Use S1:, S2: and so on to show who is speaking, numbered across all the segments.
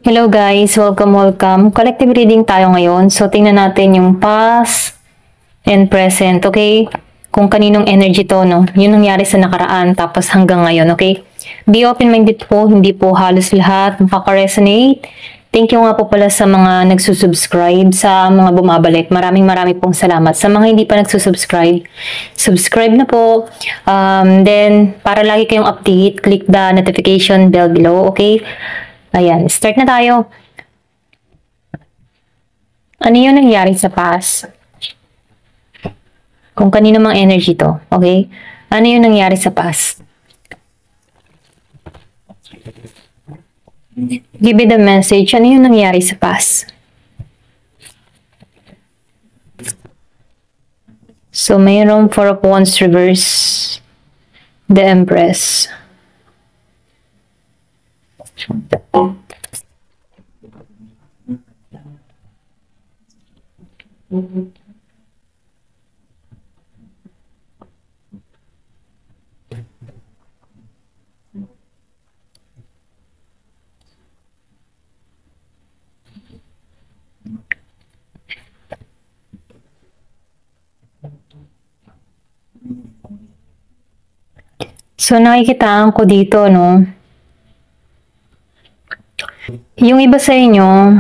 S1: Hello guys, welcome. Collective reading tayo ngayon. So tingnan natin yung past and present, okay? Kung kaninong energy to, no? Yun nangyari sa nakaraan, tapos hanggang ngayon, okay? Be open-minded po, hindi po halos lahat makaka-resonate. Thank you nga po pala sa mga nagsusubscribe, sa mga bumabalik. Maraming pong salamat. Sa mga hindi pa nagsusubscribe, subscribe na po. Then, para lagi kayong update, click the notification bell below, okay? Ayan, start na tayo. Ano yung nangyari sa past? Kung kanino mang energy to, okay? Ano yung nangyari sa past? Give me the message. Ano yung nangyari sa past? So, mayroong Four of Wands reverse. The Empress. So, nakikitaan ko dito, no? Yung iba sa inyo,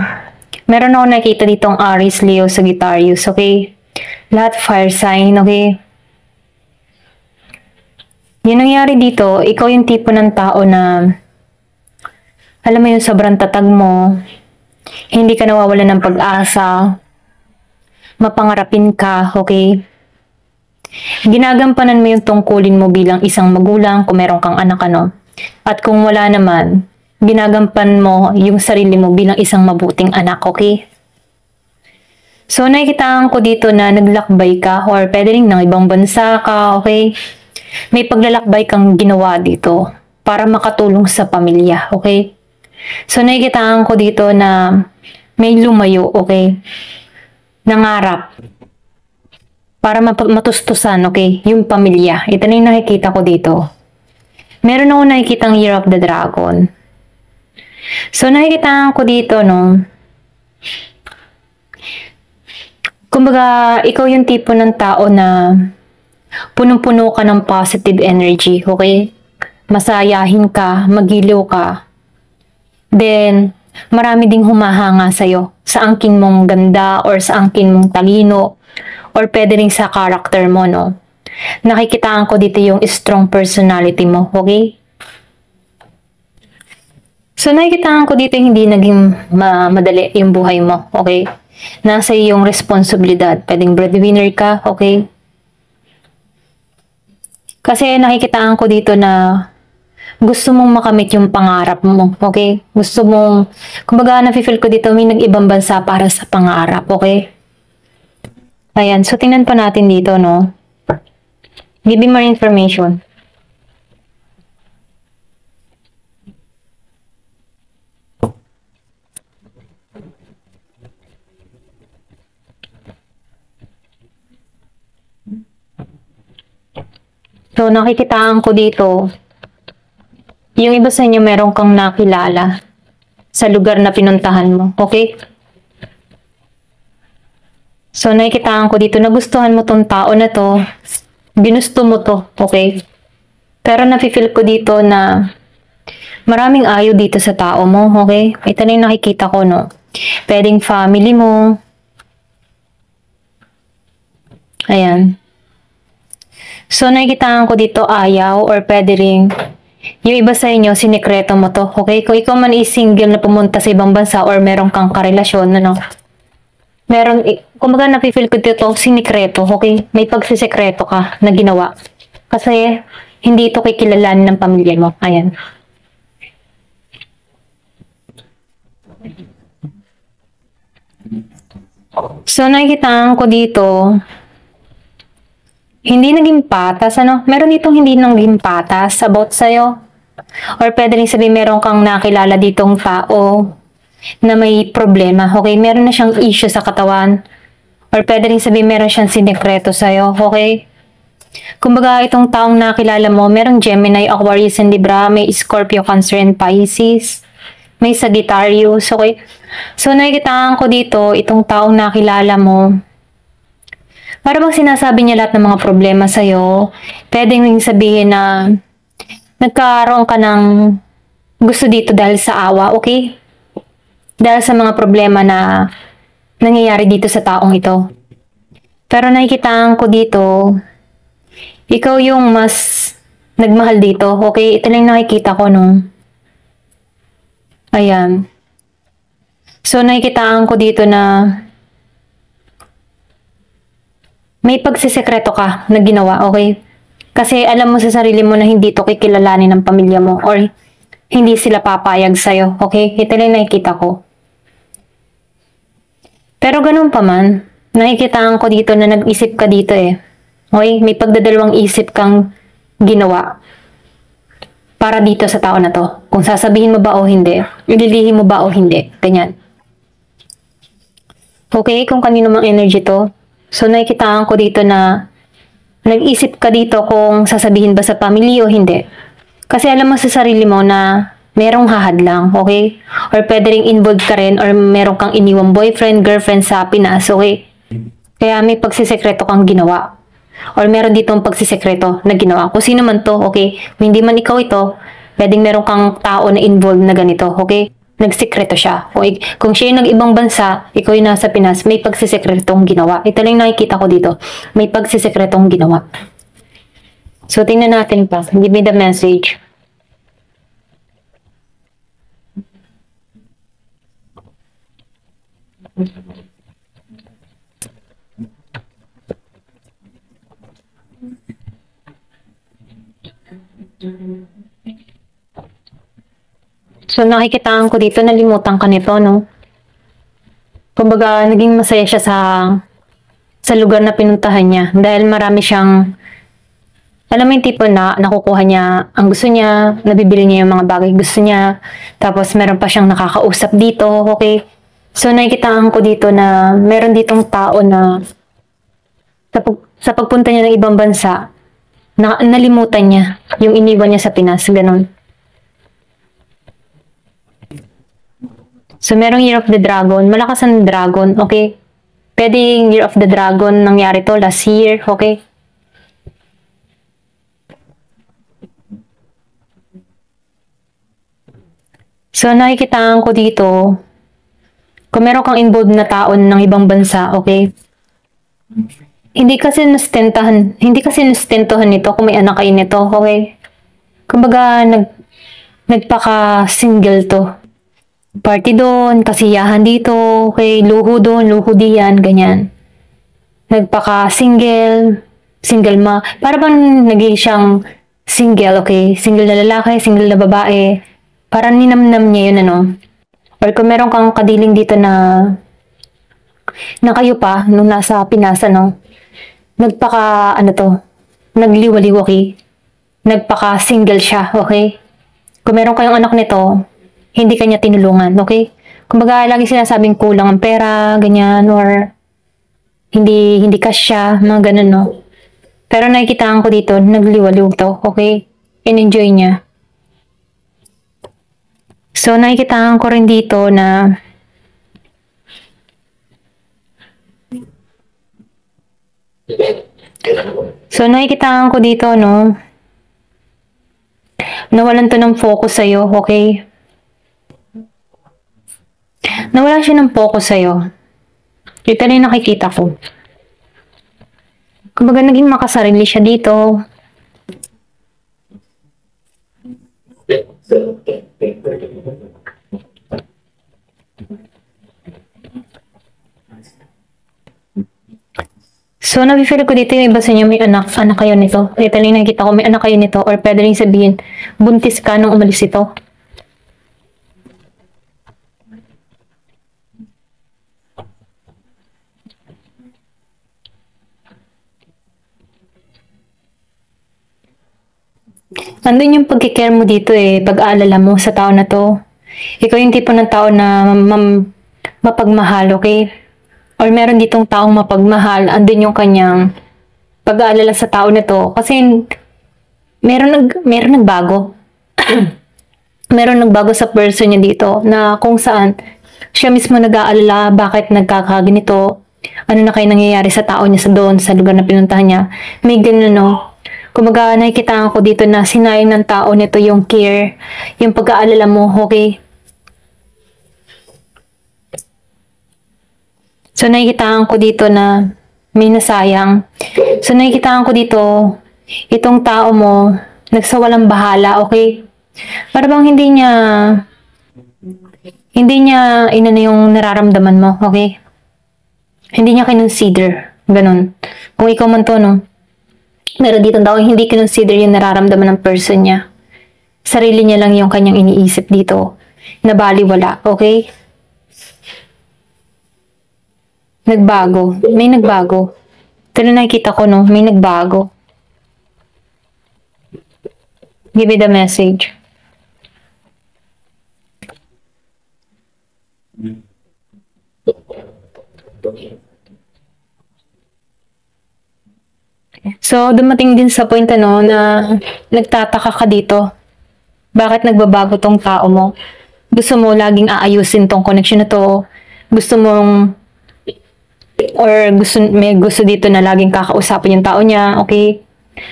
S1: meron ako nakita ditong Aries, Leo, Sagittarius, okay? Lahat fire sign, okay? Yung nangyari dito, ikaw yung tipo ng tao na, alam mo yung sobrang tatag mo, hindi ka nawawalan ng pag-asa, mapangarapin ka, okay? Ginagampanan mo yung tungkulin mo bilang isang magulang kung meron kang anak, ano? At kung wala naman, ginagampan mo yung sarili mo bilang isang mabuting anak, okay? So, nakikitaan ko dito na naglakbay ka or pwede rin ng ibang bansa ka, okay? May paglalakbay kang ginawa dito para makatulong sa pamilya, okay? So, nakikitaan ko dito na may lumayo, okay? Nangarap para matustusan, okay? Yung pamilya. Ito na yung nakikita ko dito. Meron ako nakikitang Year of the Dragon. So, nakikitaan ko dito, no? Kumbaga, ikaw yung tipo ng tao na punong-puno ka ng positive energy, okay? Masayahin ka, magiliw ka. Then, marami ding humahanga sa'yo sa angkin mong ganda or sa angkin mong talino or pwede rin sa character mo, no? Nakikitaan ko dito yung strong personality mo, okay? So, nakikitaan ko dito hindi naging madali yung buhay mo, okay? Nasa iyong responsibilidad. Pwedeng breadwinner ka, okay? Kasi nakikitaan ko dito na gusto mong makamit yung pangarap mo, okay? Gusto mong, kumbaga nafe-feel ko dito may nag-ibang bansa para sa pangarap, okay? Ayan, so tingnan pa natin dito, no? Give me more information. So, nakikitaan ko dito, yung iba sa inyo meron kang nakilala sa lugar na pinuntahan mo, okay? So, nakikitaan ko dito, nagustuhan mo tong tao na to, ginusto mo to, okay? Pero nafe-feel ko dito na maraming ayaw dito sa tao mo, okay? Ito na yung nakikita ko, no? Pwedeng family mo. Ayan. So, nakikitaan ko dito ayaw or pwede rin yung iba sa inyo, sinikreto mo to, okay? Kung ikaw man is single na pumunta sa ibang bansa or meron kang karelasyon, ano? Meron, kumbaga nafe-feel ko dito, sinikreto, okay? May pagsisekreto ka na ginawa. Kasi, hindi ito kikilalanin ng pamilya mo. Ayan. So, nakikitaan ko dito, hindi naging patas, ano? Meron ditong hindi naging patas about sa'yo. Or pwede rin sabihin meron kang nakilala ditong tao na may problema, okay? Meron na siyang issue sa katawan. Or pwede rin sabihin meron siyang sinekreto sa'yo, okay? Kumbaga, itong taong nakilala mo, merong Gemini, Aquarius, and Libra, may Scorpio, Cancer, and Pisces. may Sagittarius, okay? So, nakikitaan ko dito, itong taong nakilala mo, para bang sinasabi niya lahat ng mga problema sa'yo, pwedeng sabihin na nagkaroon ka ng gusto dito dahil sa awa, okay? Dahil sa mga problema na nangyayari dito sa taong ito. Pero nakikitaan ko dito, ikaw yung mas nagmahal dito, okay? Ito lang nakikita ko, no? Ayan. So, nakikitaan ko dito na may pagsisekreto ka na ginawa, okay? Kasi alam mo sa sarili mo na hindi to kikilalanin ng pamilya mo or hindi sila papayag sa'yo, okay? Ito lang nakikita ko. Pero ganun pa man, nakikitaan ko dito na nag-isip ka dito eh. Okay? May pagdadalawang isip kang ginawa para dito sa tao na to. Kung sasabihin mo ba o hindi, ililihim mo ba o hindi, ganyan. Okay? Kung kanino mang energy to, so, nakikitaan ko dito na nag-isip ka dito kung sasabihin ba sa family o hindi. Kasi alam mo sa sarili mo na merong hahadlang, okay? Or pwede rin involved ka rin or meron kang iniwang boyfriend, girlfriend sa Pinas, okay? Kaya may pagsisekreto kang ginawa. Or meron ditong pagsisekreto na ginawa. Kung sino man to, okay? Kung hindi man ikaw ito, pwedeng meron kang tao na involved na ganito, okay? Nagsikreto siya. Kung siya yung nag-ibang bansa, ikaw yung nasa Pinas, may pagsisekretong ginawa. Ito lang nakikita ko dito. May pagsisekretong ginawa. So, tingnan natin pa. Give me the message. So, nakikitaan ko dito, nalimutan ka nito, no? Kumbaga, naging masaya siya sa lugar na pinuntahan niya. Dahil marami siyang, alam mo yung tipo na nakukuha niya ang gusto niya, nabibili niya yung mga bagay gusto niya, tapos meron pa siyang nakakausap dito, okay? So, nakikitaan ko dito na meron ditong tao na sa pagpunta niya ng ibang bansa, nalimutan niya yung iniwan niya sa Pinas, ganun. So, merong Year of the Dragon. Malakas ang dragon, okay? Pwedeng Year of the Dragon nangyari to last year, okay? So, nakikitaan ko dito, kung meron kang involved na taon ng ibang bansa, okay? Hindi kasi nastentuhan nito kung may anak kayo nito, okay? Kumbaga, nagpaka-single to. Party doon, kasiyahan dito, okay, luho doon, luho diyan, ganyan. Nagpaka-single, para bang naging siyang single, okay? Single na lalaki, single na babae. Parang ninamnam niya yun, ano? Or kung meron kang kadiling dito na kayo pa, nung nasa Pinas, ano? Nagliwaliw, okay? Nagpaka-single siya, okay? Kung meron kayong anak nito, hindi kanya tinulungan, okay? Kumbaga, lagi sinasabing kulang ang pera, ganyan, or hindi kasya, mga ganun, no? Pero nakikitaan ko dito, nagliwaliw to, okay? In-enjoy niya. So, nakikitaan ko rin dito na nakikitaan ko dito, no? Nawalan to ng focus sa'yo, okay? Nawala siya ng focus sa'yo. Ito na yung nakikita ko. Kumbaga, naging makasarili siya dito. So, nafe-feel ko dito yung iba sa inyo may anak kayo nito. Ito lang yung nakikita ko, may anak kayo nito. Or pwede rin sabihin, buntis ka nung umalis ito. Nandun yung pagkikare mo dito eh, pag-aalala mo sa tao na to. Ikaw yung tipo ng tao na mapagmahal, okay? Or meron ditong taong mapagmahal, andun yung kanyang pag-aalala sa tao na to. Kasi meron nagbago. meron nagbago sa person niya dito na kung saan siya mismo nag-aalala bakit nagkakaganito, ano na kayo nangyayari sa tao niya sa doon, sa lugar na pinuntahan niya. May ganun, no? Kumbaga, nakikita ko dito na sinayang ng tao nito yung care, yung pag-aalala mo, okay? So, nakikita ko dito na may nasayang. So, nakikita ko dito, itong tao mo, nagsawalang bahala, okay? Para bang hindi niya inano yung nararamdaman mo, okay? Hindi niya kinonsider, ganun. Kung ikaw man to, no? Meron dito daw, hindi kinonsider yung nararamdaman ng person niya. Sarili niya lang yung kanyang iniisip dito. Nabaliwala, okay? Nagbago. May nagbago. Ito na nakikita ko, no? May nagbago. Give me the message. So, dumating din sa point ano na nagtataka ka dito. Bakit nagbabago tong tao mo? Gusto mo laging aayusin tong connection na to. Gusto mong may gusto dito na laging kakausapin yung tao niya, okay?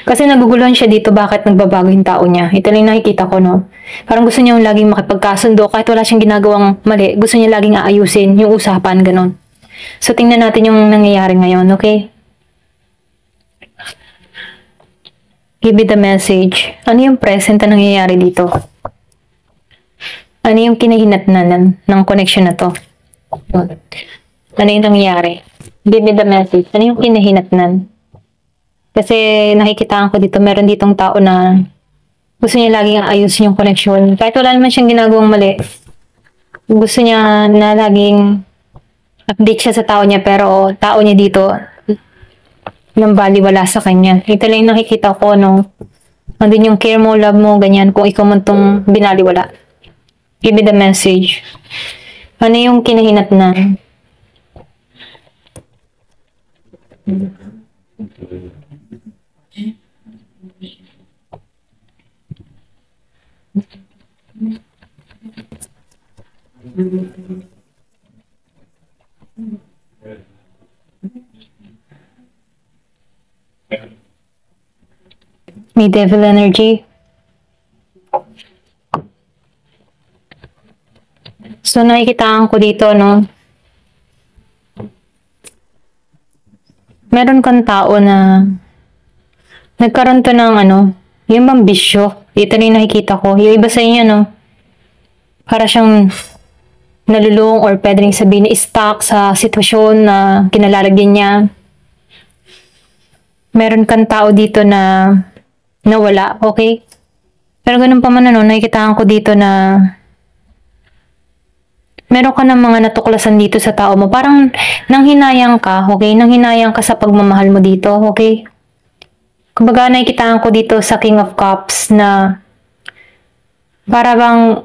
S1: Kasi naguguluhan siya dito bakit nagbabago yung tao niya. Ito lang nakikita ko, no? Parang gusto niya yung laging makipagkasundo kahit wala siyang ginagawang mali. Gusto niya laging aayusin yung usapan, ganun. So, tingnan natin yung nangyayari ngayon, okay? Give me the message. Ano yung present na nangyayari dito? Ano yung kinahinatnan ng connection na to? Ano yung nangyayari? Give me the message. Ano yung kinahinatnan? Kasi nakikita ko dito, meron ditong tao na gusto niya laging ayusin yung connection. Kahit wala naman siyang ginagawang mali. Gusto niya na laging update siya sa tao niya, pero tao niya dito nang baliwala sa kanya. Ito lang yung nakikita ko, no? Andun yung care mo, love mo, ganyan, kung ikaw man tong binaliwala. Give me the message. Ano yung kinahinatnan? May devil energy. So, nakikitaan ko dito, no? Meron kang tao na nagkaroon to ng yung bang bisyo. Ito na yung nakikita ko. Yung iba sa inyo, no? Para siyang nalulung or pwede rin sabihin na stuck sa sitwasyon na kinalalagyan niya. Meron kang tao dito na nawala, okay? Pero ganun pa man nakikitaan ko dito na meron ka ng mga natuklasan dito sa tao mo. Parang nanghinayang ka, okay? Nanghinayang ka sa pagmamahal mo dito, okay? Kumbaga nakikitaan ko dito sa King of Cups na para bang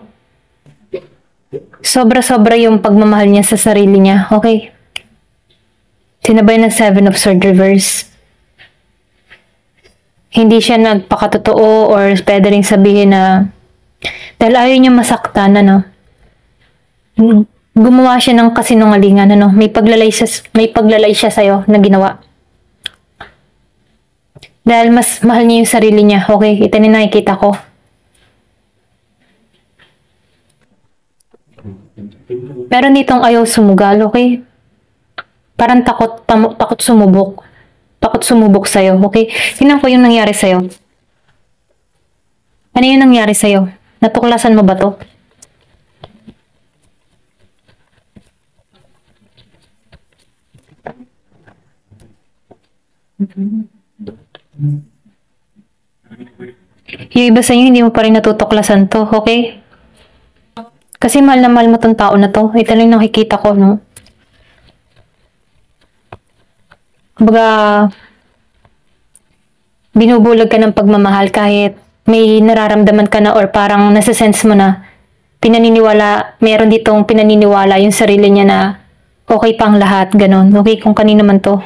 S1: sobra-sobra yung pagmamahal niya sa sarili niya, okay? Sinabay ng Seven of Swords reverse. Hindi siya nagpakatotoo or pwede rin sabihin na dahil ayaw niya masaktan, gumawa siya ng kasinungalingan, may paglalay siya sa'yo na ginawa. Dahil mas mahal niya yung sarili niya, okay? Ito na nakikita ko. Pero nitong ayaw sumugal, okay? Parang takot sumubok. Takot sumubok sa'yo, okay? Tingnan ko yung nangyari sa'yo. Ano yung nangyari sa'yo? Natuklasan mo ba to? Yung iba sa'yo, hindi mo pa rin natutuklasan to, okay? Kasi mahal na mahal mo tong tao na to. Ito lang nakikita ko, no? Kumbaga, binubulag ka ng pagmamahal kahit may nararamdaman ka na or parang nasa-sense mo na meron ditong pinaniniwala yung sarili niya na okay pang lahat, ganon. Okay kung kanino man to.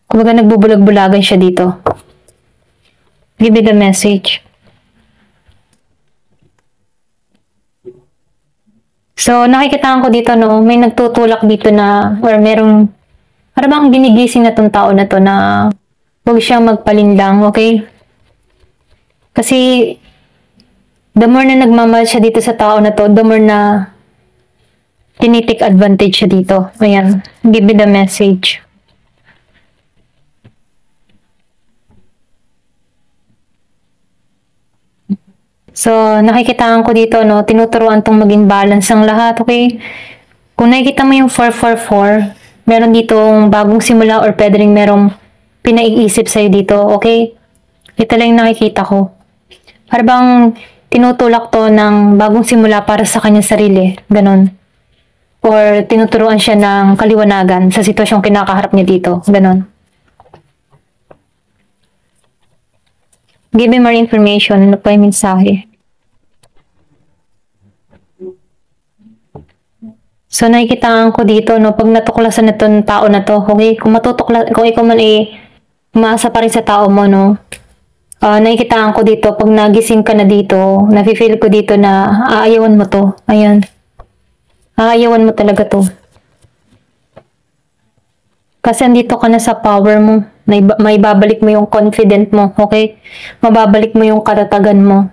S1: Kumbaga nagbubulag-bulagan siya dito. Give me the message. So, nakikitaan ko dito, no, may nagtutulak dito na, or merong, para bang ginigising na tong tao na to na huwag siya magpalinlang, okay? Kasi, the more na nagmamahal siya dito sa tao na to, the more na tinitik advantage siya dito. Ayan, give me the message. So, nakikitaan ko dito, no, tinuturuan tong maging balance ang lahat, okay? Kung nakikita mo yung 444, meron ditong bagong simula or pwede rin merong pinaiisip sa'yo dito, okay? Ito lang yung nakikita ko. Para bang tinutulak to ng bagong simula para sa kanyang sarili, ganon. Or tinuturuan siya ng kaliwanagan sa sitwasyong kinakaharap niya dito, ganon. Give me more information, ano pa yung mensahe? So, nakikitaan ko dito, no, pag natuklasan na itong tao na to, okay, kung ikaw man umaasa pa rin sa tao mo, no, nakikitaan ko dito, pag nagising ka na dito, nafe-feel ko dito na aayawan mo to, ayan, aayawan mo talaga to. Kasi andito ka na sa power mo, may babalik mo yung confident mo, okay, mababalik mo yung katatagan mo.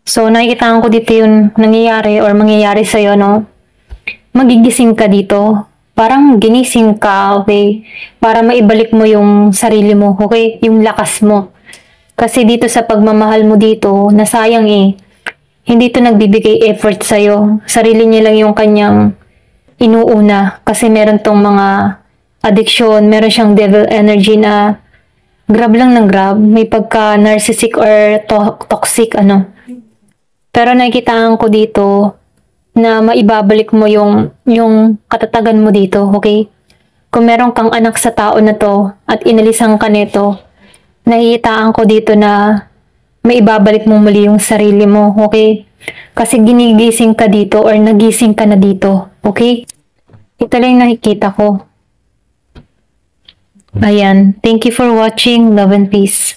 S1: So, nakikitaan ko dito yung nangyayari or mangyayari sa'yo, no, magigising ka dito. Parang ginising ka, okay? Para maibalik mo yung sarili mo, okay? Yung lakas mo. Kasi dito sa pagmamahal mo dito, nasayang eh. Hindi to nagbibigay effort sa'yo. Sarili niya lang yung kanyang inuuna. Kasi meron tong mga addiction, meron siyang devil energy na grab lang ng grab. May pagka narcissistic or toxic, ano. Pero nakikitaan ko dito, na maibabalik mo yung katatagan mo dito, okay? Kung meron kang anak sa tao na to at inalisan ka nito, nahihitaan ko dito na maibabalik mo muli yung sarili mo, okay? Kasi ginigising ka dito or nagising ka na dito, okay? Ito lang yung nakikita ko. Ayan. Thank you for watching. Love and peace.